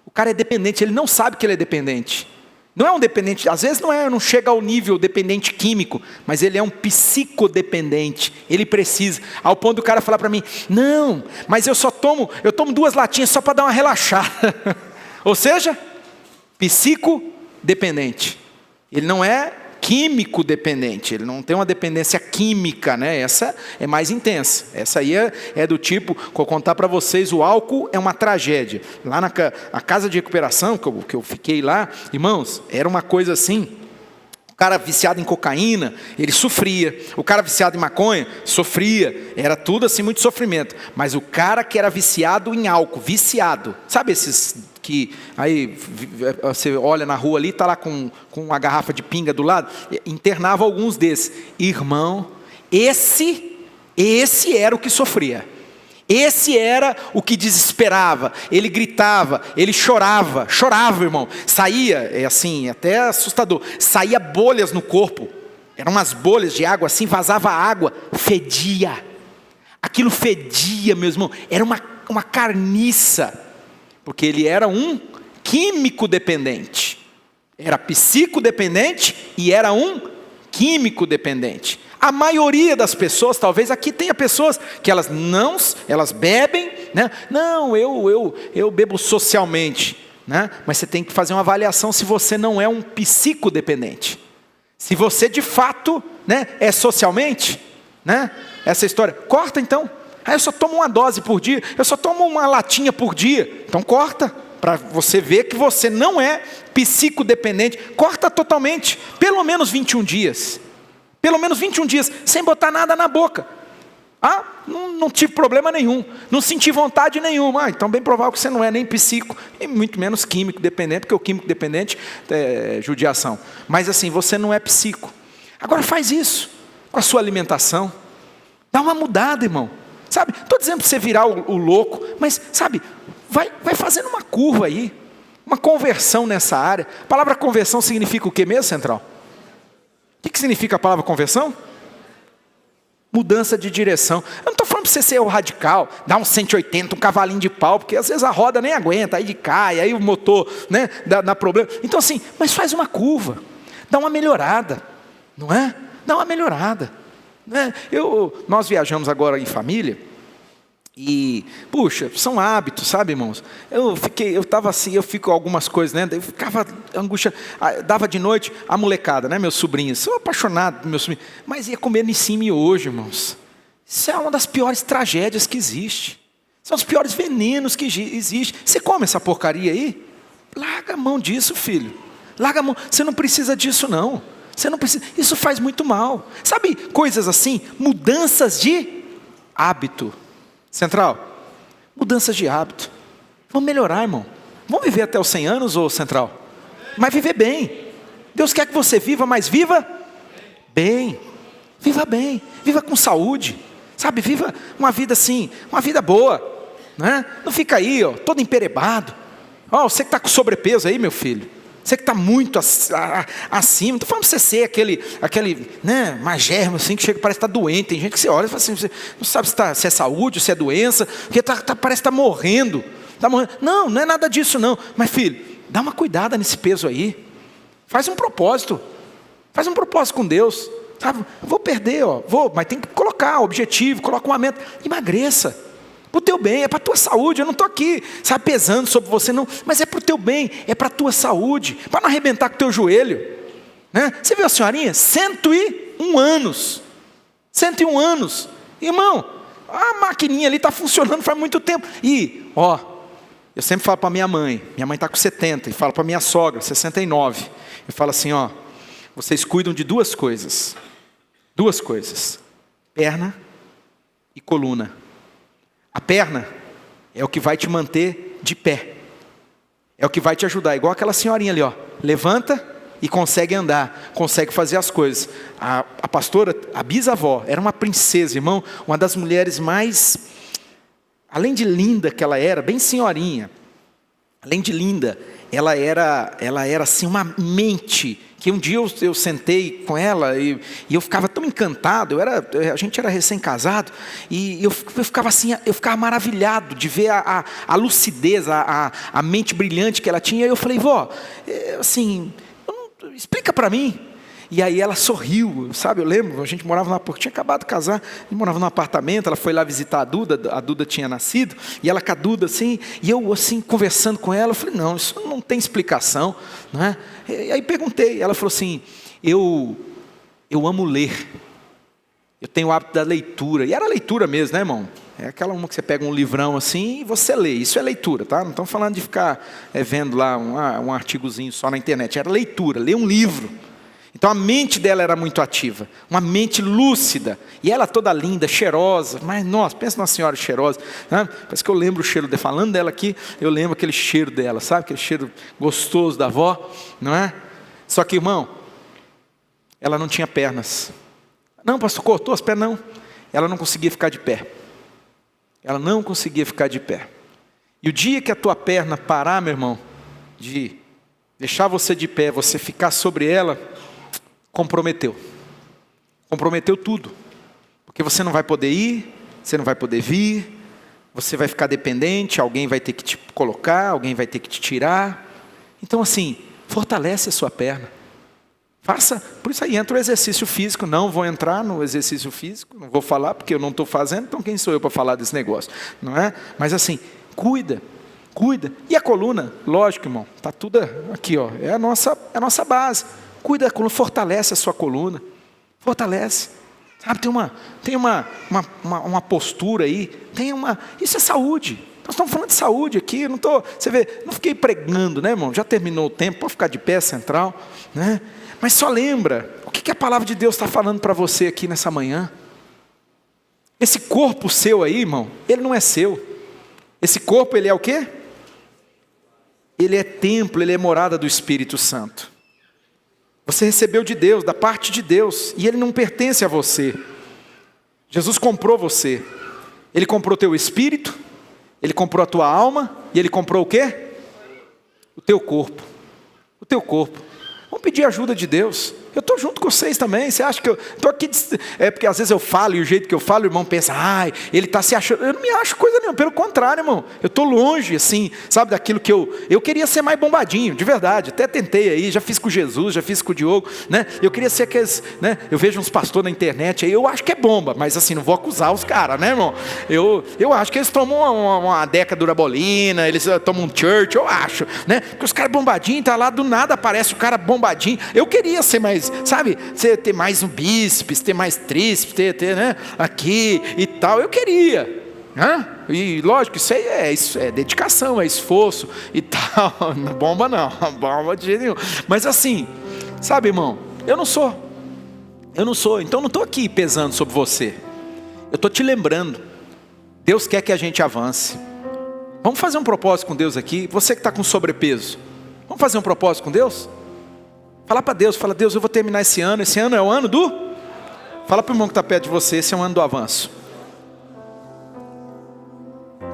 O cara é dependente, ele não sabe que ele é dependente. Não é um dependente, às vezes não chega ao nível dependente químico, mas ele é um psicodependente. Ele precisa, ao ponto do cara falar para mim, não, mas eu tomo 2 latinhas só para dar uma relaxada. Ou seja, psicodependente. Ele não é químico dependente, ele não tem uma dependência química, né? Essa é mais intensa. Essa aí é do tipo, vou contar para vocês, o álcool é uma tragédia. Lá na casa de recuperação, que eu fiquei lá, irmãos, era uma coisa assim. O cara viciado em cocaína, ele sofria. O cara viciado em maconha, sofria. Era tudo assim, muito sofrimento. Mas o cara que era viciado em álcool, sabe esses que aí você olha na rua ali, está lá com uma garrafa de pinga do lado, internava alguns desses. Irmão, esse era o que sofria. Esse era o que desesperava. Ele gritava, ele chorava, irmão. Saía, assim, até assustador, saía bolhas no corpo. Eram umas bolhas de água assim, vazava água, fedia. Aquilo fedia, meu irmão, era uma carniça. Porque ele era um químico dependente. Era psicodependente e era um químico dependente. A maioria das pessoas, talvez aqui tenha pessoas que elas bebem, né? Não, eu bebo socialmente, né? Mas você tem que fazer uma avaliação se você não é um psicodependente. Se você de fato, né, é socialmente, né? Essa história, corta então. Eu só tomo uma dose por dia, eu só tomo uma latinha por dia. Então corta, para você ver que você não é psicodependente. Corta totalmente, pelo menos 21 dias. Pelo menos 21 dias, sem botar nada na boca. Não tive problema nenhum, não senti vontade nenhuma. Então bem provável que você não é nem psico, e muito menos químico dependente, porque o químico dependente é judiação. Mas assim, você não é psico. Agora faz isso com a sua alimentação. Dá uma mudada, irmão. Sabe, estou dizendo para você virar o louco, mas sabe, vai fazendo uma curva aí, uma conversão nessa área. A palavra conversão significa o que mesmo, Central? O que significa a palavra conversão? Mudança de direção. Eu não estou falando para você ser o radical, dar um 180, um cavalinho de pau, porque às vezes a roda nem aguenta, aí cai, aí o motor, né, dá problema. Então assim, mas faz uma curva, dá uma melhorada, não é? Dá uma melhorada. Nós viajamos agora em família e, puxa, são hábitos, sabe, irmãos? Eu estava assim, eu fico algumas coisas, né? Eu ficava angustiado, dava de noite a molecada, né? Meus sobrinhos, sou apaixonado por meus sobrinhos, mas ia comer em cima e hoje, irmãos. Isso é uma das piores tragédias que existe. São os piores venenos que existe. Você come essa porcaria aí? Larga a mão disso, filho. Larga a mão. Você não precisa disso, não. Você não precisa, isso faz muito mal. Sabe, coisas assim, mudanças de hábito. Central, mudanças de hábito. Vamos melhorar, irmão. Vamos viver até os 100 anos, ou Central? Mas viver bem. Deus quer que você viva, mas viva bem. Viva bem, viva com saúde. Sabe, viva uma vida assim, uma vida boa, né? Não fica aí, todo emperebado. Você que está com sobrepeso aí, meu filho. Você que está muito acima, estou falando para você ser aquele né, magérrimo assim, que chega, parece estar doente. Tem gente que você olha e fala assim, você não sabe se é saúde, se é doença, porque parece estar morrendo. Não é nada disso não. Mas filho, dá uma cuidada nesse peso aí. Faz um propósito com Deus. Sabe? Vou perder, mas tem que colocar objetivo, coloca uma meta. Emagreça. Para o teu bem, é para a tua saúde. Eu não estou aqui, sabe, pesando sobre você, não. Mas é para o teu bem, é para a tua saúde. Para não arrebentar com o teu joelho. Né? Você viu a senhorinha? 101 anos. 101 anos. Irmão, a maquininha ali está funcionando faz muito tempo. E, eu sempre falo para minha mãe está com 70, e falo para minha sogra, 69. Eu falo assim, vocês cuidam de duas coisas. Duas coisas. Perna e coluna. A perna é o que vai te manter de pé. É o que vai te ajudar. Igual aquela senhorinha ali, levanta e consegue andar, consegue fazer as coisas. A pastora, a bisavó, era uma princesa, irmão, uma das mulheres mais, além de linda que ela era, bem senhorinha, além de linda, ela era assim uma mente, que um dia eu sentei com ela e eu ficava tão encantado, a gente era recém-casado, e eu ficava assim, eu ficava maravilhado de ver a lucidez, a mente brilhante que ela tinha. E eu falei, vó, assim, explica para mim. E aí ela sorriu, sabe, eu lembro, a gente morava porque tinha acabado de casar, a gente morava num apartamento, ela foi lá visitar a Duda tinha nascido, e ela com a Duda assim, e eu assim, conversando com ela, eu falei, não, isso não tem explicação, não é? E aí perguntei, ela falou assim, eu amo ler, eu tenho o hábito da leitura, e era leitura mesmo, né, irmão? É aquela uma que você pega um livrão assim e você lê, isso é leitura, tá? Não estamos falando de ficar vendo lá um artigozinho só na internet, era leitura, ler um livro. Então a mente dela era muito ativa, uma mente lúcida, e ela toda linda, cheirosa, mas nossa, pensa numa senhora cheirosa, né? Parece que eu lembro o cheiro dela, falando dela aqui, eu lembro aquele cheiro dela, sabe, aquele cheiro gostoso da avó, não é? Só que, irmão, ela não tinha pernas, não, pastor, cortou as pernas, não, ela não conseguia ficar de pé, ela não conseguia ficar de pé, e o dia que a tua perna parar, meu irmão, de deixar você de pé, você ficar sobre ela, comprometeu tudo, porque você não vai poder ir, você não vai poder vir, você vai ficar dependente, alguém vai ter que te colocar, alguém vai ter que te tirar. Então assim, fortalece a sua perna, faça, por isso aí entra o exercício físico. Não vou entrar no exercício físico, não vou falar porque eu não estou fazendo, então quem sou eu para falar desse negócio, não é? Mas assim, cuida, e a coluna, lógico, irmão, está tudo aqui, é a nossa base. Cuida da coluna, fortalece a sua coluna, fortalece, sabe, tem uma postura aí, isso é saúde, nós estamos falando de saúde aqui, você vê, não fiquei pregando, né, irmão, já terminou o tempo, pode ficar de pé, central, né, mas só lembra, o que a palavra de Deus está falando para você aqui nessa manhã? Esse corpo seu aí, irmão, ele não é seu, esse corpo, ele é o quê? Ele é templo, ele é morada do Espírito Santo. Você recebeu de Deus, da parte de Deus, e ele não pertence a você. Jesus comprou você. Ele comprou teu espírito, ele comprou a tua alma, e ele comprou o quê? O teu corpo. O teu corpo. Vamos pedir ajuda de Deus. Eu estou junto com vocês também. Você acha que eu estou aqui? É porque às vezes eu falo e o jeito que eu falo, o irmão pensa, ele está se achando. Eu não me acho coisa nenhuma, pelo contrário, irmão. Eu estou longe, assim, sabe, daquilo que eu queria ser mais bombadinho, de verdade. Até tentei aí, já fiz com Jesus, já fiz com o Diogo, né? Eu queria ser aqueles, né? Eu vejo uns pastores na internet aí, eu acho que é bomba, mas assim, não vou acusar os caras, né, irmão? Eu acho que eles tomam uma Deca Durabolina, eles tomam um Church, eu acho, né? Porque os caras bombadinhos, tá lá do nada aparece o cara bombadinho. Eu queria ser mais, sabe, você ter mais um bíceps, ter mais tríceps, ter, né, aqui e tal, eu queria, né? E lógico, isso é dedicação, é esforço e tal, não bomba não, bomba de jeito nenhum, mas assim, sabe, irmão, eu não sou, então não estou aqui pesando sobre você, eu estou te lembrando, Deus quer que a gente avance. Vamos fazer um propósito com Deus aqui, você que está com sobrepeso, vamos fazer um propósito com Deus? Fala para Deus, fala, Deus, eu vou terminar esse ano é o ano do... Fala para o irmão que está perto de você, esse é o ano do avanço.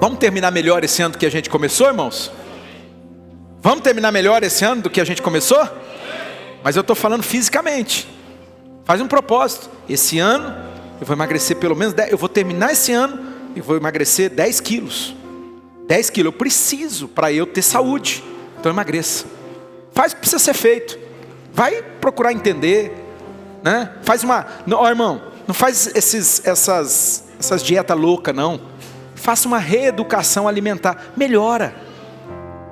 Vamos terminar melhor esse ano do que a gente começou, irmãos? Vamos terminar melhor esse ano do que a gente começou? Mas eu estou falando fisicamente. Faz um propósito. Esse ano eu vou emagrecer pelo menos 10, eu vou terminar esse ano e vou emagrecer 10 quilos. 10 quilos, eu preciso para eu ter saúde. Então emagreça. Faz o que precisa ser feito. Vai procurar entender, né? Faz irmão, não faz essas dietas loucas não. faça uma reeducação alimentar, melhora.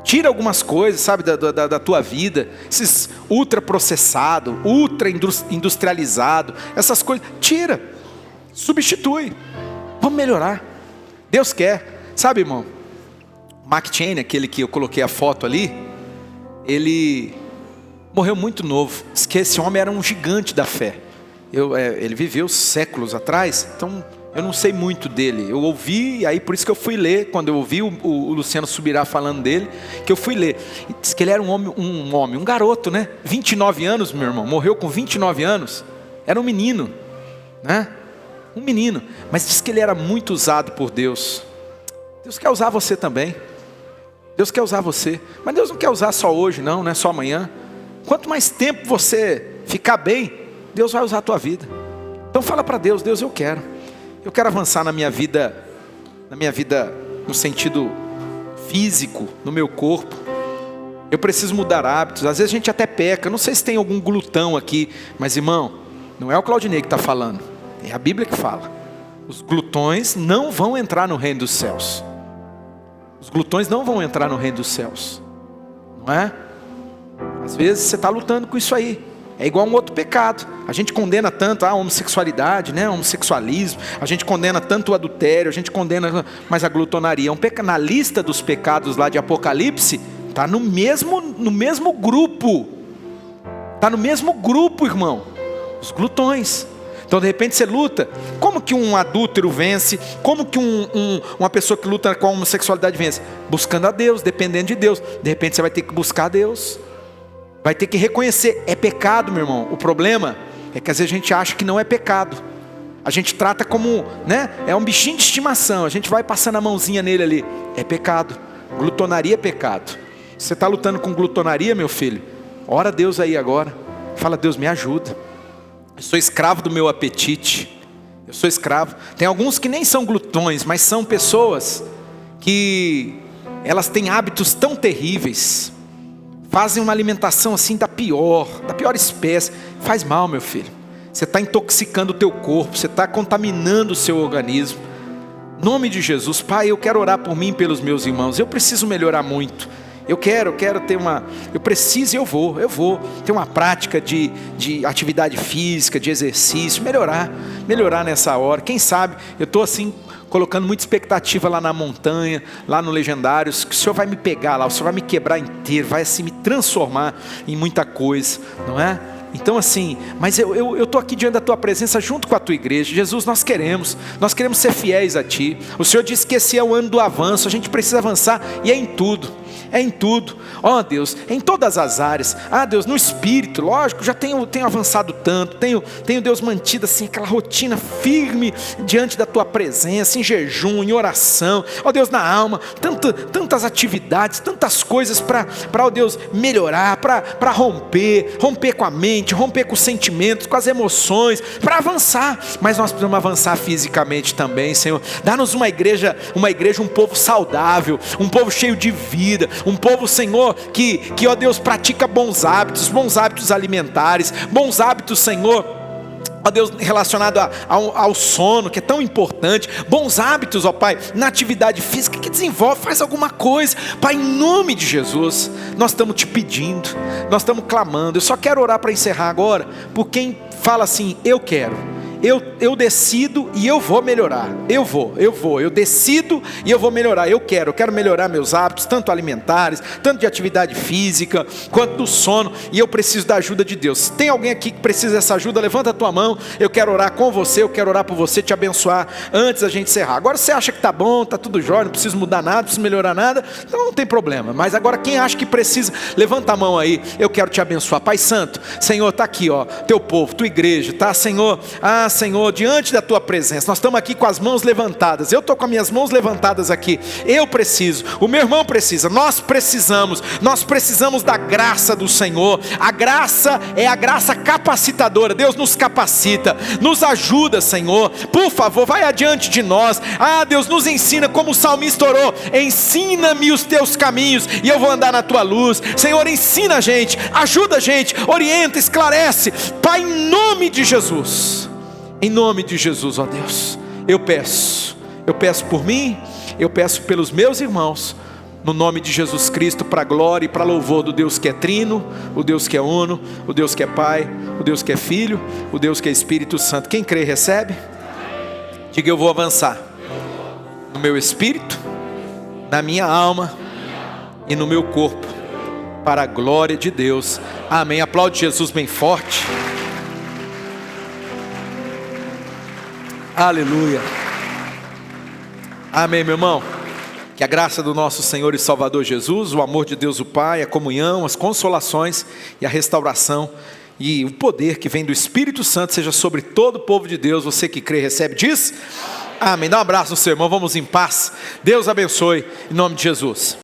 Tira algumas coisas, sabe, da tua vida, esses ultraprocessado, ultra industrializado, essas coisas, tira, substitui, vamos melhorar. Deus quer, sabe, irmão, Mark Chaney, aquele que eu coloquei a foto ali, ele morreu muito novo. Diz que esse homem era um gigante da fé. Ele viveu séculos atrás, então eu não sei muito dele. Eu ouvi, e aí por isso que eu fui ler. Quando eu ouvi o Luciano Subirá falando dele, que eu fui ler. Diz que ele era um garoto, né? 29 anos, meu irmão. Morreu com 29 anos. Era um menino, né? Um menino. Mas diz que ele era muito usado por Deus. Deus quer usar você também. Deus quer usar você. Mas Deus não quer usar só hoje, não é só amanhã. Quanto mais tempo você ficar bem, Deus vai usar a tua vida. Então fala para Deus: Deus, eu quero avançar na minha vida no sentido físico, no meu corpo. Eu preciso mudar hábitos. Às vezes a gente até peca. Não sei se tem algum glutão aqui, mas irmão, não é o Claudinei que está falando, é a Bíblia que fala. Os glutões não vão entrar no reino dos céus. Os glutões não vão entrar no reino dos céus, não é? Às vezes você está lutando com isso aí. É igual um outro pecado. A gente condena tanto a homossexualidade, né? Homossexualismo. A gente condena tanto o adultério. A gente condena, mas a glutonaria é um pecado. Na lista dos pecados lá de Apocalipse, está no mesmo grupo. Está no mesmo grupo, irmão. Os glutões. Então de repente você luta. Como que um adúltero vence? Como que uma pessoa que luta com a homossexualidade vence? Buscando a Deus, dependendo de Deus. De repente você vai ter que buscar a Deus. Vai ter que reconhecer, é pecado, meu irmão. O problema é que às vezes a gente acha que não é pecado. A gente trata como, né? É um bichinho de estimação. A gente vai passando a mãozinha nele ali. É pecado. Glutonaria é pecado. Você está lutando com glutonaria, meu filho? Ora a Deus aí agora. Fala: Deus, me ajuda. Eu sou escravo do meu apetite. Eu sou escravo. Tem alguns que nem são glutões, mas são pessoas que elas têm hábitos tão terríveis. Fazem uma alimentação assim da pior espécie. Faz mal, meu filho. Você está intoxicando o teu corpo. Você está contaminando o seu organismo. Em nome de Jesus, Pai, eu quero orar por mim e pelos meus irmãos. Eu preciso melhorar muito. Eu quero ter eu preciso e eu vou ter uma prática de atividade física, de exercício, melhorar nessa hora. Quem sabe, eu estou assim, colocando muita expectativa lá na montanha, lá no Legendários, que o Senhor vai me pegar lá, o Senhor vai me quebrar inteiro, vai assim me transformar em muita coisa, não é? Então assim, mas eu estou aqui diante da Tua presença junto com a Tua igreja. Jesus, nós queremos ser fiéis a Ti. O Senhor disse que esse é o ano do avanço, a gente precisa avançar, e é em tudo. É em tudo, ó Deus, em todas as áreas. Ah Deus, no espírito, lógico, já tenho avançado tanto, tenho Deus mantido assim, aquela rotina firme diante da Tua presença, em jejum, em oração, ó Deus, na alma, tantas atividades, tantas coisas para ó Deus, melhorar, para romper com a mente, romper com os sentimentos, com as emoções, para avançar. Mas nós precisamos avançar fisicamente também, Senhor. Dá-nos uma igreja, um povo saudável, um povo cheio de vida, um povo, Senhor, que ó Deus, pratica bons hábitos alimentares, bons hábitos, Senhor, ó Deus, relacionado ao sono, que é tão importante, bons hábitos, ó Pai, na atividade física, que desenvolve, faz alguma coisa, Pai, em nome de Jesus, nós estamos te pedindo, nós estamos clamando. Eu só quero orar para encerrar agora, por quem fala assim: eu quero. Eu decido e eu vou melhorar. Eu decido e eu vou melhorar. Eu quero melhorar meus hábitos, tanto alimentares, tanto de atividade física, quanto do sono. E eu preciso da ajuda de Deus. Se tem alguém aqui que precisa dessa ajuda, levanta a tua mão. Eu quero orar com você, eu quero orar por você, te abençoar antes da gente encerrar. Agora você acha que tá bom, tá tudo jóia, não preciso mudar nada, não preciso melhorar nada, então não tem problema. Mas agora quem acha que precisa, levanta a mão aí. Eu quero te abençoar. Pai Santo, Senhor, tá aqui, ó, teu povo, tua igreja, tá, Senhor? Senhor, diante da tua presença, nós estamos aqui com as mãos levantadas. Eu estou com as minhas mãos levantadas aqui. Eu preciso, o meu irmão precisa, nós precisamos da graça do Senhor. A graça é a graça capacitadora. Deus nos capacita, nos ajuda, Senhor. Por favor, vai adiante de nós. Ah, Deus, nos ensina como o salmista orou: ensina-me os teus caminhos e eu vou andar na tua luz. Senhor, ensina a gente, ajuda a gente, orienta, esclarece, Pai, em nome de Jesus. Em nome de Jesus, ó Deus, eu peço por mim, eu peço pelos meus irmãos, no nome de Jesus Cristo, para a glória e para louvor do Deus que é trino, o Deus que é uno, o Deus que é Pai, o Deus que é Filho, o Deus que é Espírito Santo. Quem crê recebe? Diga: eu vou avançar no meu espírito, na minha alma e no meu corpo, para a glória de Deus. Amém. Aplaude Jesus bem forte. Aleluia. Amém, meu irmão. Que a graça do nosso Senhor e Salvador Jesus, o amor de Deus o Pai, a comunhão, as consolações e a restauração e o poder que vem do Espírito Santo seja sobre todo o povo de Deus. Você que crê, recebe, diz amém. Dá um abraço no seu irmão, vamos em paz. Deus abençoe, em nome de Jesus.